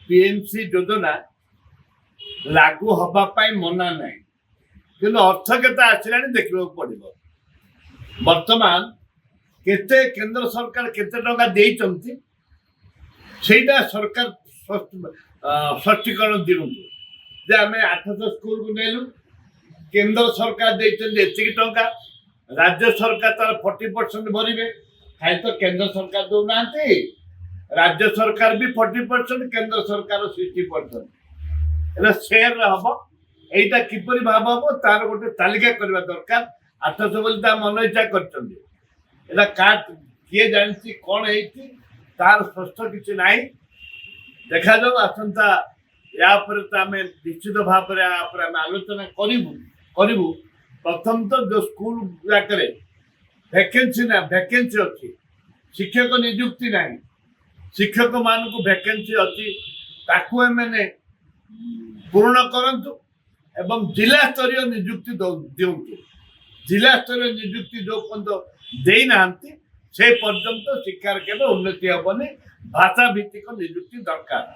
PMC ଯୋଜନା ଲାଗୁ ହବା ପାଇଁ ମନା ନାହିଁ, କିନ୍ତୁ ଅର୍ଥ କେତେ ଆସିଲାଣି ଦେଖିବାକୁ ପଡିବ। ବର୍ତ୍ତମାନ କେତେ କେନ୍ଦ୍ର ସରକାର କେତେ ଟଙ୍କା ଦେଇଛନ୍ତି ସେଇଟା ସରକାର ସ୍ପଷ୍ଟୀକରଣ ଦିଅନ୍ତୁ ଯେ ଆମେ 800 ସ୍କୁଲକୁ ନେଲୁ, କେନ୍ଦ୍ର ସରକାର ଦେଇଛନ୍ତି ଏତିକି ଟଙ୍କା, ରାଜ୍ୟ ସରକାର ତାର 40% ଭରିବେ। ଖାଲି ତ କେନ୍ଦ୍ର ସରକାର ଦଉନାହାନ୍ତି, ରାଜ୍ୟ ସରକାର ବି 40%, କେନ୍ଦ୍ର ସରକାର 60%। এটা ସେୟାର ହବ। এইটা କିପରି ଭାବ ହବ ତାର ଗୋଟେ ତାଲିକା କରିବା ଦରକାର। 800 ବୋଲି ତା ମନ ଇଚ୍ଛା କରିଛନ୍ତି, এটা କିଏ ଜାଣିଛି କ'ଣ ହେଇଛି ତାର ସ୍ପଷ୍ଟ କିଛି ନାହିଁ। ଦେଖାଯାଉ ଆସନ୍ତା ୟା ଉପରେ ତ ଆମେ ନିଶ୍ଚିତ ଭାବରେ ୟା ଉପରେ ଆମେ ଆଲୋଚନା କରିବୁ। ପ୍ରଥମ ତ ଯୋଉ ସ୍କୁଲ ଗୁଡ଼ାକରେ ଭ୍ୟାକେନ୍ସି ଅଛି, ଶିକ୍ଷକ ନିଯୁକ୍ତି ନାହିଁ, ଶିକ୍ଷକମାନଙ୍କୁ ଭ୍ୟାକେନ୍ସି ଅଛି, ତାକୁ ଏମାନେ ପୂରଣ କରନ୍ତୁ ଏବଂ ଜିଲ୍ଲା ସ୍ତରୀୟ ନିଯୁକ୍ତି ଦିଅନ୍ତୁ। ଜିଲ୍ଲା ସ୍ତରୀୟ ନିଯୁକ୍ତି ଯୋଉ ପର୍ଯ୍ୟନ୍ତ ଦେଇନାହାନ୍ତି ସେ ପର୍ଯ୍ୟନ୍ତ ଶିକ୍ଷାର କେବେ ଉନ୍ନତି ହେବନି। ଭାଷା ଭିତ୍ତିକ ନିଯୁକ୍ତି ଦରକାର।